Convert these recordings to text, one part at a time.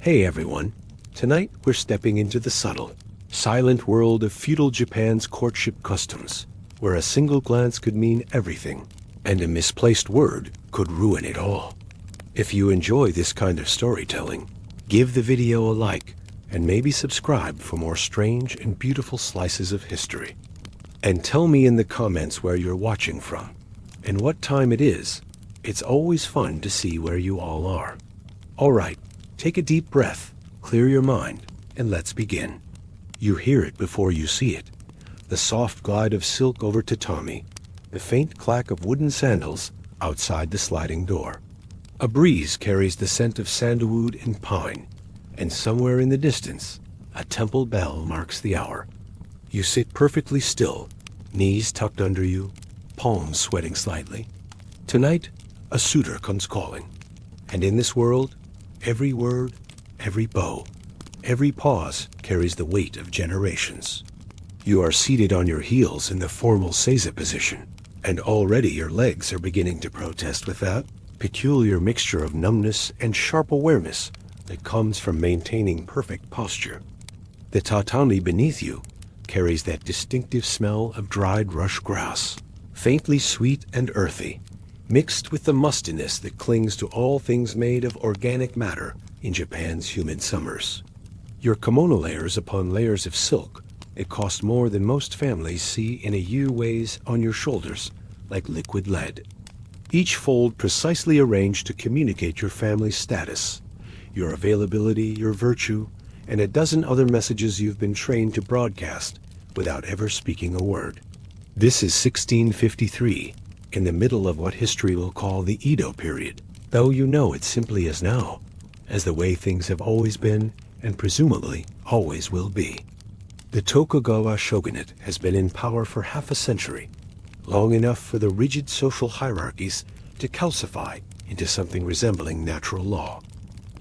Hey everyone, tonight we're stepping into the subtle, silent world of feudal Japan's courtship customs, where a single glance could mean everything, and a misplaced word could ruin it all. If you enjoy this kind of storytelling, give the video a like, and maybe subscribe for more strange and beautiful slices of history. And tell me in the comments where you're watching from, and what time it is. It's always fun to see where you all are. Alright, take a deep breath, clear your mind, and let's begin. You hear it before you see it. The soft glide of silk over tatami, the faint clack of wooden sandals outside the sliding door. A breeze carries the scent of sandalwood and pine, and somewhere in the distance, a temple bell marks the hour. You sit perfectly still, knees tucked under you, palms sweating slightly. Tonight, a suitor comes calling, and in this world, every word, every bow, every pause carries the weight of generations. You are seated on your heels in the formal seiza position, and already your legs are beginning to protest with that peculiar mixture of numbness and sharp awareness that comes from maintaining perfect posture. The tatami beneath you carries that distinctive smell of dried rush grass, faintly sweet and earthy, mixed with the mustiness that clings to all things made of organic matter in Japan's humid summers. Your kimono layers upon layers of silk, it costs more than most families see in a year, weighs on your shoulders like liquid lead. Each fold precisely arranged to communicate your family's status, your availability, your virtue, and a dozen other messages you've been trained to broadcast without ever speaking a word. This is 1653, in the middle of what history will call the Edo period, though you know it simply as now, as the way things have always been and presumably always will be. The Tokugawa shogunate has been in power for half a century, long enough for the rigid social hierarchies to calcify into something resembling natural law.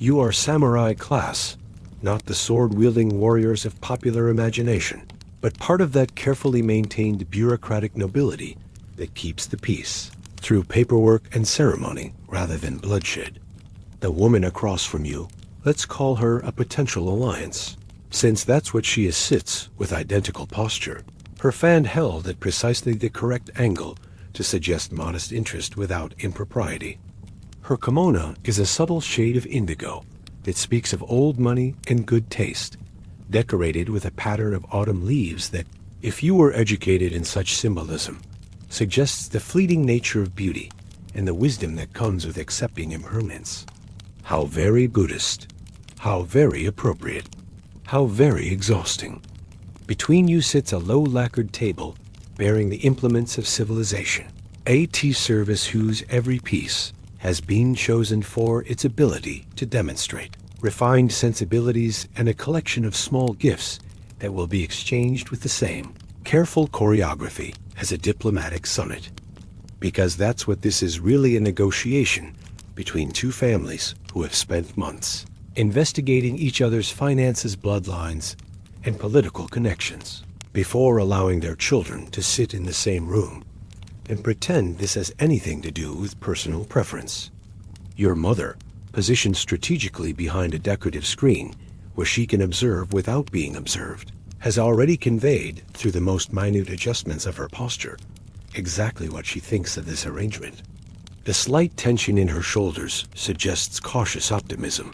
You are samurai class, not the sword-wielding warriors of popular imagination, but part of that carefully maintained bureaucratic nobility that keeps the peace, through paperwork and ceremony rather than bloodshed. The woman across from you, let's call her a potential alliance, since that's what she is, sits with identical posture, her fan held at precisely the correct angle to suggest modest interest without impropriety. Her kimono is a subtle shade of indigo that speaks of old money and good taste, decorated with a pattern of autumn leaves that, if you were educated in such symbolism, suggests the fleeting nature of beauty and the wisdom that comes with accepting impermanence. How very Buddhist, how very appropriate, how very exhausting. Between you sits a low lacquered table bearing the implements of civilization, a tea service whose every piece has been chosen for its ability to demonstrate refined sensibilities and a collection of small gifts that will be exchanged with the same careful choreography as a diplomatic sonnet. Because that's what this is, really, a negotiation between two families who have spent months investigating each other's finances, bloodlines, and political connections before allowing their children to sit in the same room and pretend this has anything to do with personal preference. Your mother, positioned strategically behind a decorative screen where she can observe without being observed, has already conveyed, through the most minute adjustments of her posture, exactly what she thinks of this arrangement. The slight tension in her shoulders suggests cautious optimism.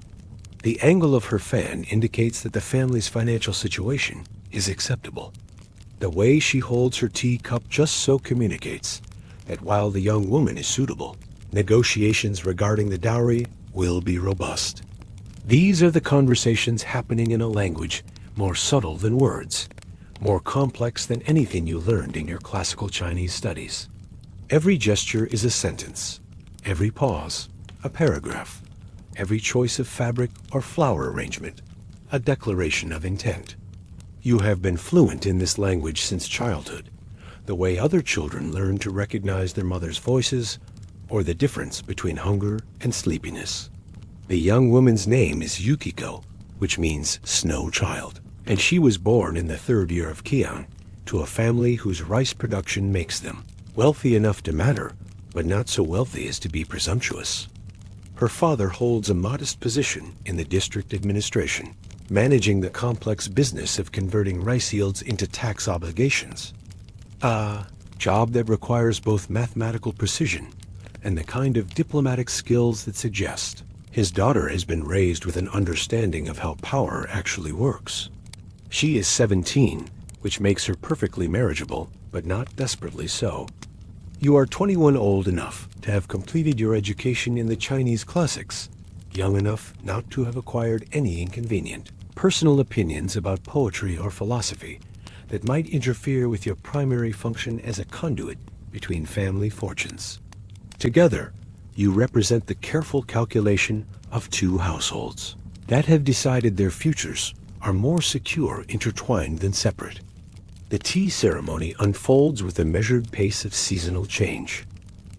The angle of her fan indicates that the family's financial situation is acceptable. The way she holds her teacup just so communicates that while the young woman is suitable, negotiations regarding the dowry will be robust. These are the conversations happening in a language more subtle than words, more complex than anything you learned in your classical Chinese studies. Every gesture is a sentence, every pause, a paragraph, every choice of fabric or flower arrangement, a declaration of intent. You have been fluent in this language since childhood, the way other children learn to recognize their mother's voices or the difference between hunger and sleepiness. The young woman's name is Yukiko, which means snow child, and she was born in the 3rd year of Kian to a family whose rice production makes them wealthy enough to matter, but not so wealthy as to be presumptuous. Her father holds a modest position in the district administration, managing the complex business of converting rice yields into tax obligations. A job that requires both mathematical precision and the kind of diplomatic skills that suggest. His daughter has been raised with an understanding of how power actually works. She is 17, which makes her perfectly marriageable, but not desperately so. You are 21, old enough to have completed your education in the Chinese classics, young enough not to have acquired any inconvenient personal opinions about poetry or philosophy that might interfere with your primary function as a conduit between family fortunes. Together, you represent the careful calculation of two households that have decided their futures are more secure intertwined than separate. The tea ceremony unfolds with a measured pace of seasonal change.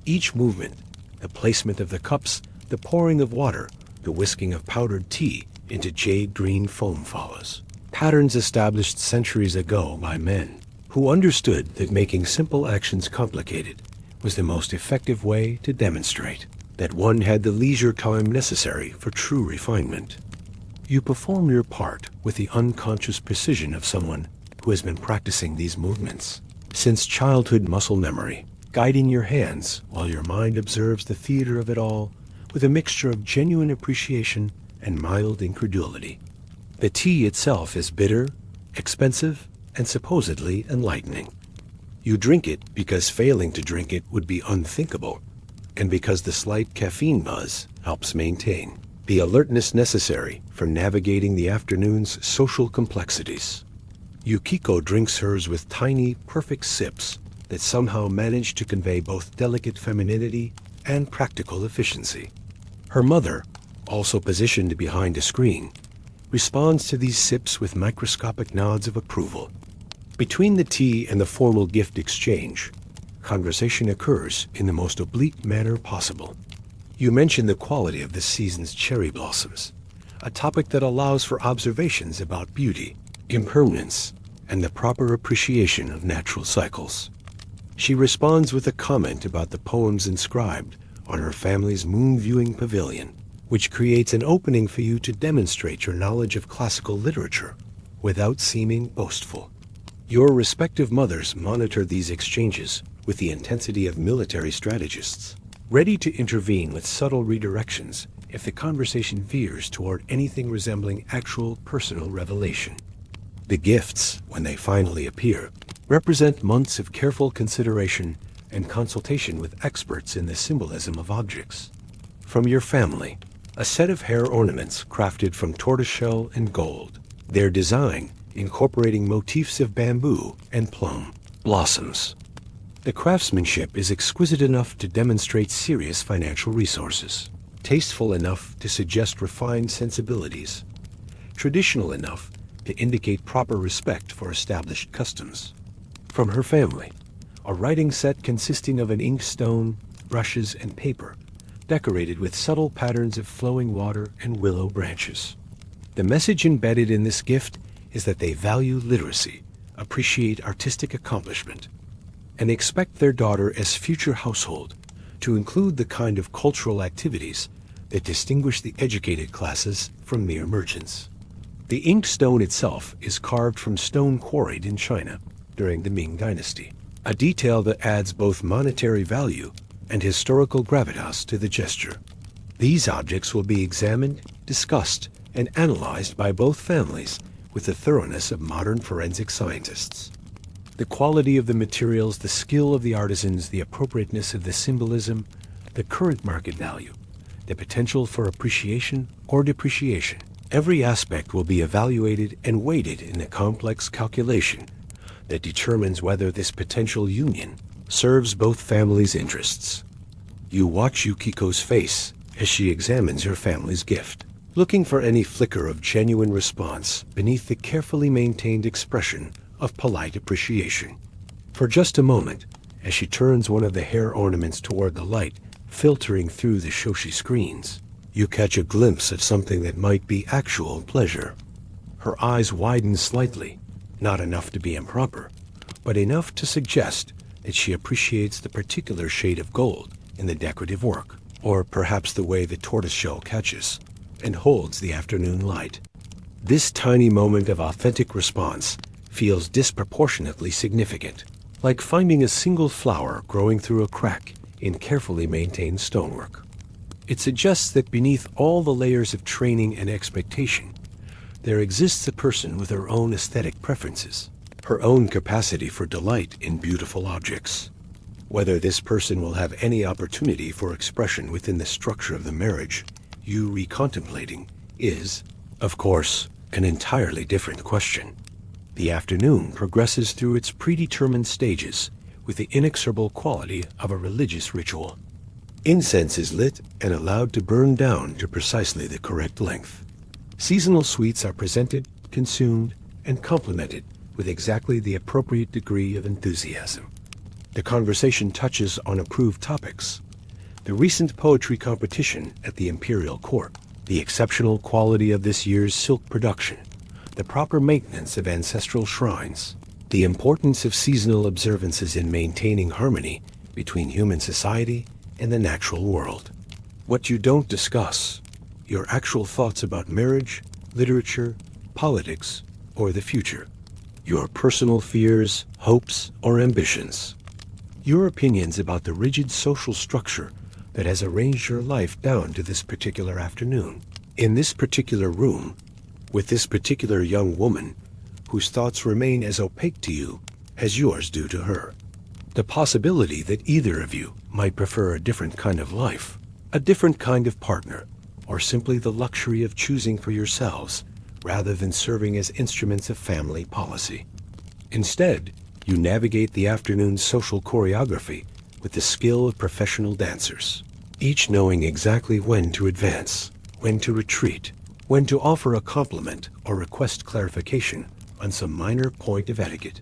Each movement, the placement of the cups, the pouring of water, the whisking of powdered tea into jade green foam follows. Patterns established centuries ago by men who understood that making simple actions complicated was the most effective way to demonstrate that one had the leisure time necessary for true refinement. You perform your part with the unconscious precision of someone who has been practicing these movements since childhood muscle memory, guiding your hands while your mind observes the theater of it all with a mixture of genuine appreciation and mild incredulity. The tea itself is bitter, expensive, and supposedly enlightening. You drink it because failing to drink it would be unthinkable, and because the slight caffeine buzz helps maintain the alertness necessary for navigating the afternoon's social complexities. Yukiko drinks hers with tiny, perfect sips that somehow manage to convey both delicate femininity and practical efficiency. Her mother, also positioned behind a screen, responds to these sips with microscopic nods of approval. Between the tea and the formal gift exchange, conversation occurs in the most oblique manner possible. You mention the quality of this season's cherry blossoms, a topic that allows for observations about beauty, impermanence, and the proper appreciation of natural cycles. She responds with a comment about the poems inscribed on her family's moon-viewing pavilion, which creates an opening for you to demonstrate your knowledge of classical literature without seeming boastful. Your respective mothers monitor these exchanges with the intensity of military strategists, ready to intervene with subtle redirections if the conversation veers toward anything resembling actual personal revelation. The gifts, when they finally appear, represent months of careful consideration and consultation with experts in the symbolism of objects. From your family, a set of hair ornaments crafted from tortoiseshell and gold, their design incorporating motifs of bamboo and plum blossoms. The craftsmanship is exquisite enough to demonstrate serious financial resources, tasteful enough to suggest refined sensibilities, traditional enough to indicate proper respect for established customs. From her family, a writing set consisting of an inkstone, brushes, and paper, decorated with subtle patterns of flowing water and willow branches. The message embedded in this gift is that they value literacy, appreciate artistic accomplishment, and expect their daughter as future household to include the kind of cultural activities that distinguish the educated classes from mere merchants. The inkstone itself is carved from stone quarried in China during the Ming Dynasty, a detail that adds both monetary value and historical gravitas to the gesture. These objects will be examined, discussed, and analyzed by both families with the thoroughness of modern forensic scientists. The quality of the materials, the skill of the artisans, the appropriateness of the symbolism, the current market value, the potential for appreciation or depreciation. Every aspect will be evaluated and weighted in a complex calculation that determines whether this potential union serves both families' interests. You watch Yukiko's face as she examines her family's gift, looking for any flicker of genuine response beneath the carefully maintained expression of polite appreciation. For just a moment, as she turns one of the hair ornaments toward the light filtering through the shoshi screens, you catch a glimpse of something that might be actual pleasure. Her eyes widen slightly, not enough to be improper, but enough to suggest that she appreciates the particular shade of gold in the decorative work. or perhaps the way the tortoiseshell catches and holds the afternoon light. This tiny moment of authentic response feels disproportionately significant, like finding a single flower growing through a crack in carefully maintained stonework. It suggests that beneath all the layers of training and expectation, there exists a person with her own aesthetic preferences, her own capacity for delight in beautiful objects. Whether this person will have any opportunity for expression within the structure of the marriage you recontemplating is, of course, an entirely different question. The afternoon progresses through its predetermined stages with the inexorable quality of a religious ritual. Incense is lit and allowed to burn down to precisely the correct length. Seasonal sweets are presented, consumed, and complemented with exactly the appropriate degree of enthusiasm. The conversation touches on approved topics: the recent poetry competition at the imperial court, the exceptional quality of this year's silk production, the proper maintenance of ancestral shrines, the importance of seasonal observances in maintaining harmony between human society and the natural world. What you don't discuss, your actual thoughts about marriage, literature, politics, or the future, your personal fears, hopes, or ambitions, your opinions about the rigid social structure that has arranged your life down to this particular afternoon, in this particular room, with this particular young woman whose thoughts remain as opaque to you as yours do to her. The possibility that either of you might prefer a different kind of life, a different kind of partner, or simply the luxury of choosing for yourselves rather than serving as instruments of family policy. Instead, you navigate the afternoon's social choreography with the skill of professional dancers, each knowing exactly when to advance, when to retreat, when to offer a compliment or request clarification on some minor point of etiquette.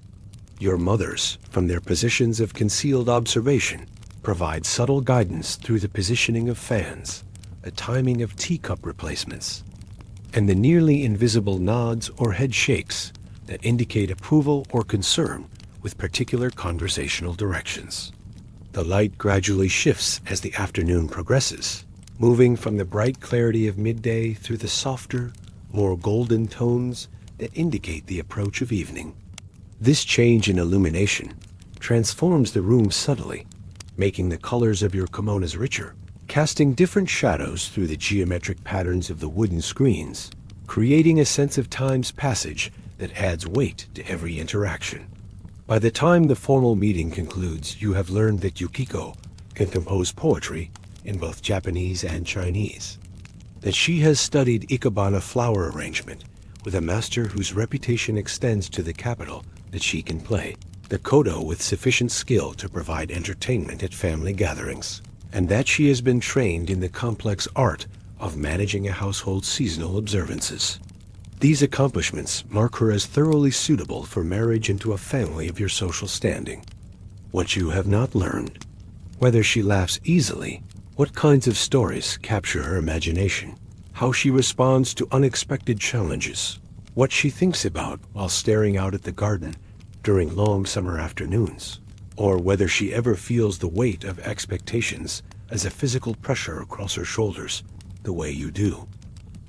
Your mothers, from their positions of concealed observation, provide subtle guidance through the positioning of fans, the timing of teacup replacements, and the nearly invisible nods or head shakes that indicate approval or concern with particular conversational directions. The light gradually shifts as the afternoon progresses, moving from the bright clarity of midday through the softer, more golden tones that indicate the approach of evening. This change in illumination transforms the room subtly, making the colors of your kimonos richer, casting different shadows through the geometric patterns of the wooden screens, creating a sense of time's passage that adds weight to every interaction. By the time the formal meeting concludes, you have learned that Yukiko can compose poetry in both Japanese and Chinese, that she has studied ikebana flower arrangement with a master whose reputation extends to the capital, that she can play the kodo with sufficient skill to provide entertainment at family gatherings, and that she has been trained in the complex art of managing a household's seasonal observances. These accomplishments mark her as thoroughly suitable for marriage into a family of your social standing. What you have not learned, whether she laughs easily, what kinds of stories capture her imagination, how she responds to unexpected challenges, what she thinks about while staring out at the garden during long summer afternoons, or whether she ever feels the weight of expectations as a physical pressure across her shoulders the way you do.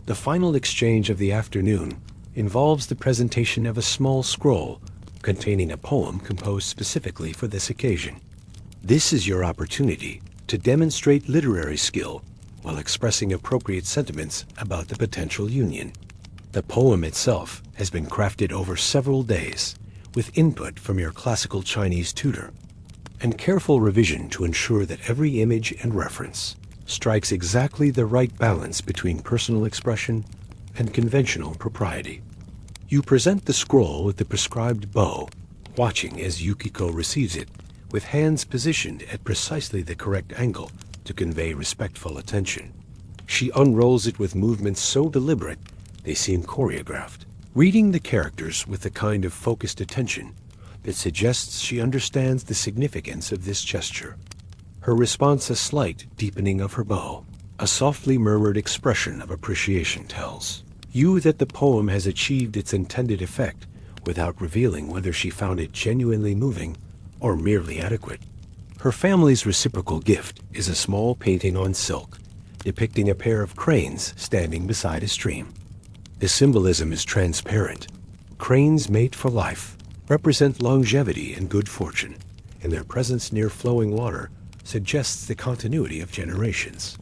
The final exchange of the afternoon involves the presentation of a small scroll containing a poem composed specifically for this occasion. This is your opportunity to demonstrate literary skill while expressing appropriate sentiments about the potential union. The poem itself has been crafted over several days with input from your classical Chinese tutor, and careful revision to ensure that every image and reference strikes exactly the right balance between personal expression and conventional propriety. You present the scroll with the prescribed bow, watching as Yukiko receives it, with hands positioned at precisely the correct angle to convey respectful attention. She unrolls it with movements so deliberate they seem choreographed, reading the characters with the kind of focused attention that suggests she understands the significance of this gesture. Her response a slight deepening of her bow, a softly murmured expression of appreciation tells you that the poem has achieved its intended effect without revealing whether she found it genuinely moving or merely adequate. Her family's reciprocal gift is a small painting on silk, depicting a pair of cranes standing beside a stream. The symbolism is transparent. Cranes mate for life, represent longevity and good fortune, and their presence near flowing water suggests the continuity of generations.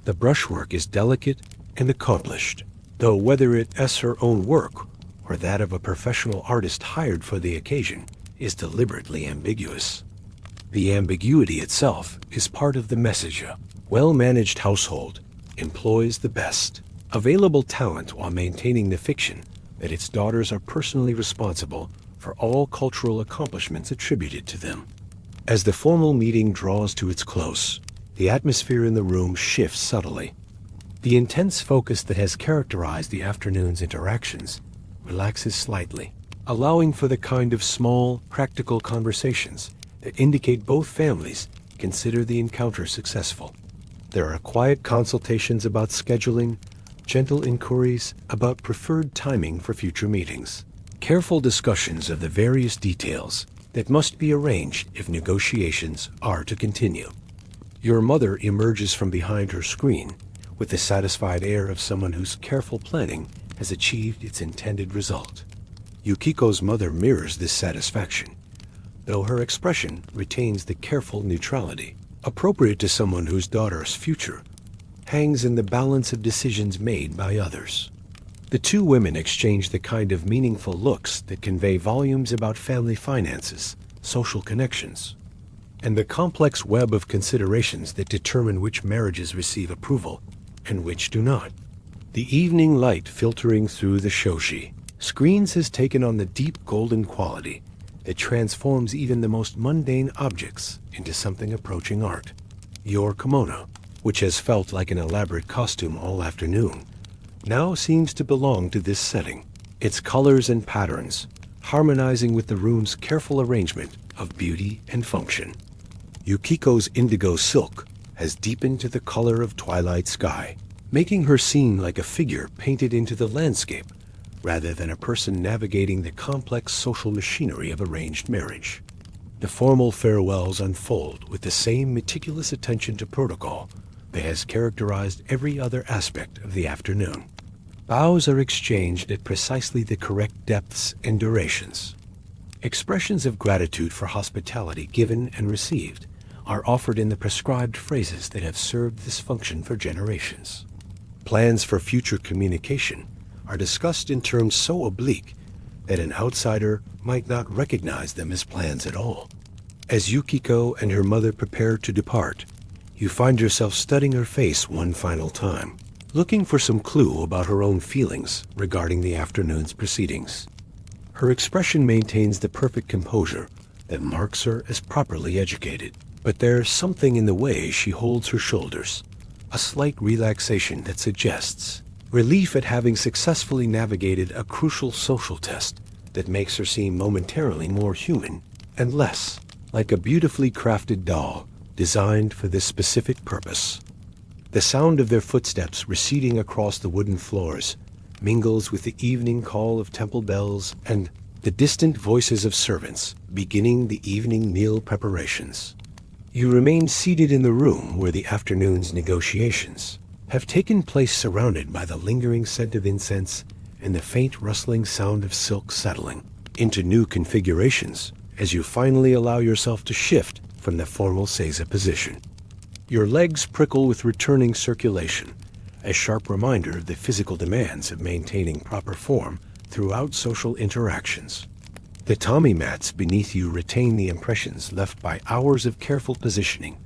The brushwork is delicate and accomplished, though whether it is her own work or that of a professional artist hired for the occasion is deliberately ambiguous. The ambiguity itself is part of the message. A well-managed household employs the best available talent while maintaining the fiction that its daughters are personally responsible for all cultural accomplishments attributed to them. As the formal meeting draws to its close, the atmosphere in the room shifts subtly. The intense focus that has characterized the afternoon's interactions relaxes slightly, allowing for the kind of small, practical conversations that indicate both families consider the encounter successful. There are quiet consultations about scheduling, gentle inquiries about preferred timing for future meetings, careful discussions of the various details that must be arranged if negotiations are to continue. Your mother emerges from behind her screen with the satisfied air of someone whose careful planning has achieved its intended result. Yukiko's mother mirrors this satisfaction, though her expression retains the careful neutrality appropriate to someone whose daughter's future hangs in the balance of decisions made by others. The two women exchange the kind of meaningful looks that convey volumes about family finances, social connections, and the complex web of considerations that determine which marriages receive approval and which do not. The evening light filtering through the shoshi screens has taken on the deep golden quality that transforms even the most mundane objects into something approaching art. Your kimono, which has felt like an elaborate costume all afternoon, now seems to belong to this setting, its colors and patterns harmonizing with the room's careful arrangement of beauty and function. Yukiko's indigo silk has deepened to the color of twilight sky, making her seem like a figure painted into the landscape rather than a person navigating the complex social machinery of arranged marriage. The formal farewells unfold with the same meticulous attention to protocol that has characterized every other aspect of the afternoon. Bows are exchanged at precisely the correct depths and durations. Expressions of gratitude for hospitality given and received are offered in the prescribed phrases that have served this function for generations. Plans for future communication are discussed in terms so oblique that an outsider might not recognize them as plans at all. As Yukiko and her mother prepare to depart, you find yourself studying her face one final time, looking for some clue about her own feelings regarding the afternoon's proceedings. Her expression maintains the perfect composure that marks her as properly educated, but there's something in the way she holds her shoulders, a slight relaxation that suggests relief at having successfully navigated a crucial social test that makes her seem momentarily more human and less like a beautifully crafted doll designed for this specific purpose. The sound of their footsteps receding across the wooden floors mingles with the evening call of temple bells and the distant voices of servants beginning the evening meal preparations. You remain seated in the room where the afternoon's negotiations have taken place, surrounded by the lingering scent of incense and the faint rustling sound of silk settling into new configurations as you finally allow yourself to shift from the formal seiza position. Your legs prickle with returning circulation, a sharp reminder of the physical demands of maintaining proper form throughout social interactions. The tatami mats beneath you retain the impressions left by hours of careful positioning,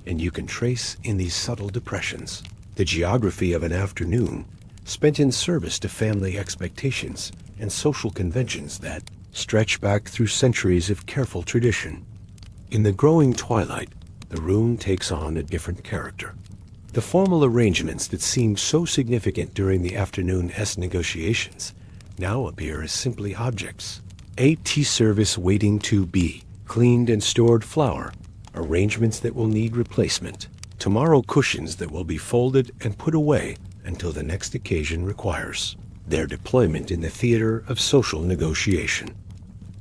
and you can trace in these subtle depressions the geography of an afternoon spent in service to family expectations and social conventions that stretch back through centuries of careful tradition. In the growing twilight, the room takes on a different character. The formal arrangements that seemed so significant during the afternoon's negotiations now appear as simply objects. A tea service waiting to be cleaned and stored flour, arrangements that will need replacement, tomorrow cushions that will be folded and put away until the next occasion requires their deployment in the theater of social negotiation.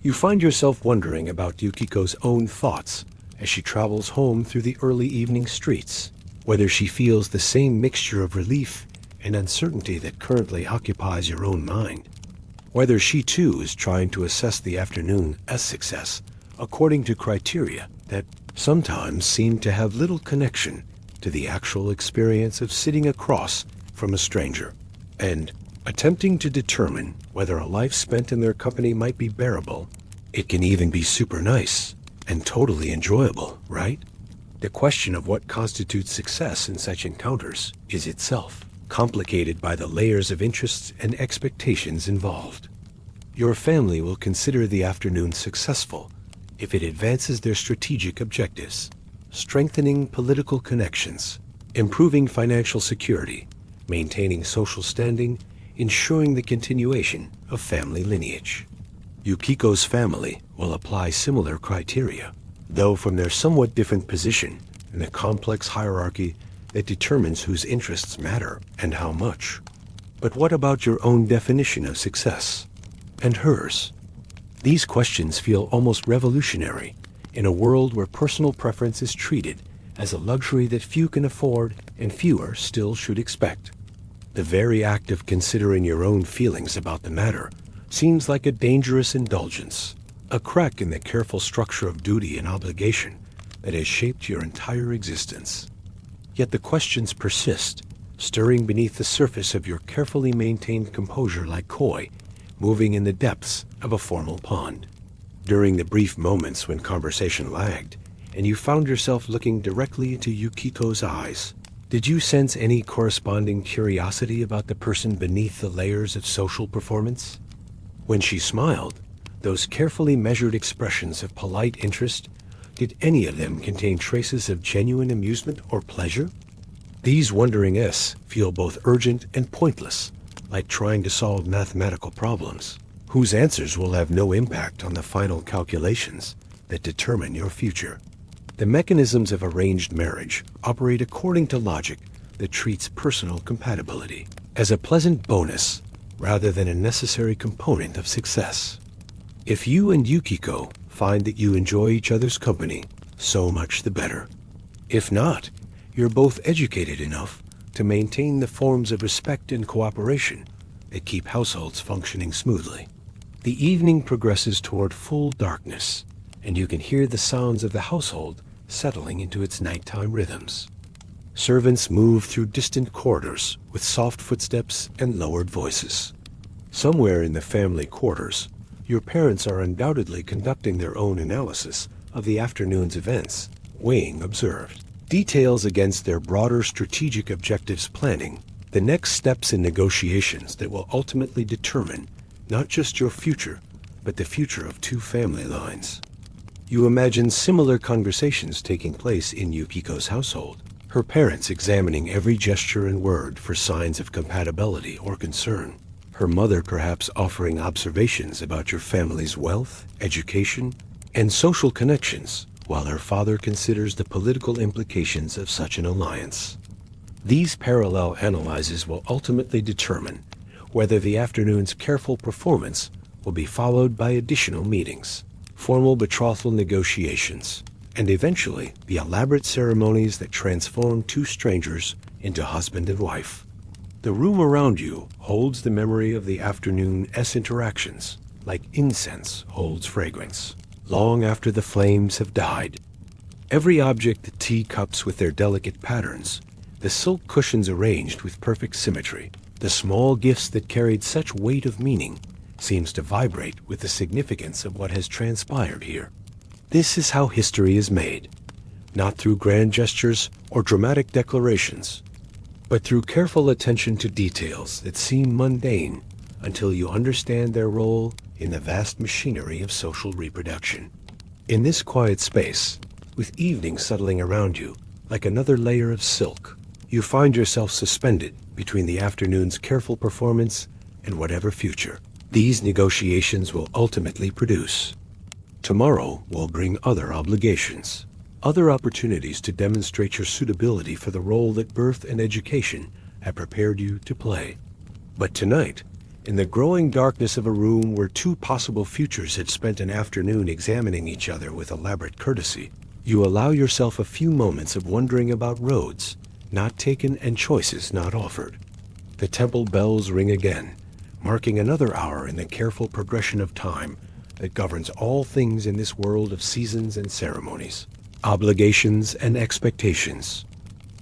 You find yourself wondering about Yukiko's own thoughts as she travels home through the early evening streets, whether she feels the same mixture of relief and uncertainty that currently occupies your own mind, whether she too is trying to assess the afternoon as success according to criteria that sometimes seem to have little connection to the actual experience of sitting across from a stranger, and attempting to determine whether a life spent in their company might be bearable. It can even be super nice and totally enjoyable, right? The question of what constitutes success in such encounters is itself complicated by the layers of interests and expectations involved. Your family will consider the afternoon successful if it advances their strategic objectives, strengthening political connections, improving financial security, maintaining social standing, ensuring the continuation of family lineage. Yukiko's family will apply similar criteria, though from their somewhat different position in the complex hierarchy that determines whose interests matter and how much. But what about your own definition of success? And hers? These questions feel almost revolutionary in a world where personal preference is treated as a luxury that few can afford and fewer still should expect. The very act of considering your own feelings about the matter seems like a dangerous indulgence, a crack in the careful structure of duty and obligation that has shaped your entire existence. Yet the questions persist, stirring beneath the surface of your carefully maintained composure like koi, moving in the depths of a formal pond. During the brief moments when conversation lagged, and you found yourself looking directly into Yukiko's eyes, did you sense any corresponding curiosity about the person beneath the layers of social performance? When she smiled, those carefully measured expressions of polite interest, did any of them contain traces of genuine amusement or pleasure? These wondering S feel both urgent and pointless, like trying to solve mathematical problems, whose answers will have no impact on the final calculations that determine your future. The mechanisms of arranged marriage operate according to logic that treats personal compatibility as a pleasant bonus rather than a necessary component of success. If you and Yukiko find that you enjoy each other's company, so much the better. If not, you're both educated enough to maintain the forms of respect and cooperation that keep households functioning smoothly. The evening progresses toward full darkness, and you can hear the sounds of the household settling into its nighttime rhythms. Servants move through distant corridors with soft footsteps and lowered voices. Somewhere in the family quarters, your parents are undoubtedly conducting their own analysis of the afternoon's events, weighing observed details against their broader strategic objectives, planning the next steps in negotiations that will ultimately determine not just your future, but the future of two family lines. You imagine similar conversations taking place in Yukiko's household, her parents examining every gesture and word for signs of compatibility or concern, her mother perhaps offering observations about your family's wealth, education, and social connections, while her father considers the political implications of such an alliance. These parallel analyses will ultimately determine whether the afternoon's careful performance will be followed by additional meetings, formal betrothal negotiations, and eventually the elaborate ceremonies that transform two strangers into husband and wife. The room around you holds the memory of the afternoon's interactions, like incense holds fragrance, long after the flames have died. Every object, the teacups with their delicate patterns, the silk cushions arranged with perfect symmetry, the small gifts that carried such weight of meaning, seems to vibrate with the significance of what has transpired here. This is how history is made, not through grand gestures or dramatic declarations, but through careful attention to details that seem mundane until you understand their role in the vast machinery of social reproduction. In this quiet space, with evening settling around you like another layer of silk, you find yourself suspended between the afternoon's careful performance and whatever future these negotiations will ultimately produce. Tomorrow will bring other obligations, other opportunities to demonstrate your suitability for the role that birth and education have prepared you to play. But tonight, in the growing darkness of a room where two possible futures had spent an afternoon examining each other with elaborate courtesy, You allow yourself a few moments of wondering about roads not taken and choices not offered. The temple bells ring again, marking another hour in the careful progression of time that governs all things in this world of seasons and ceremonies, obligations and expectations.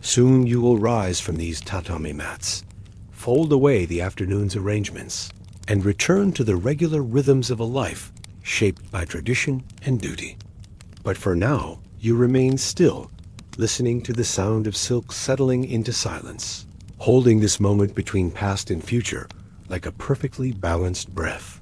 Soon you will rise from these tatami mats, fold away the afternoon's arrangements, and return to the regular rhythms of a life shaped by tradition and duty. But for now, you remain still, listening to the sound of silk settling into silence, holding this moment between past and future like a perfectly balanced breath.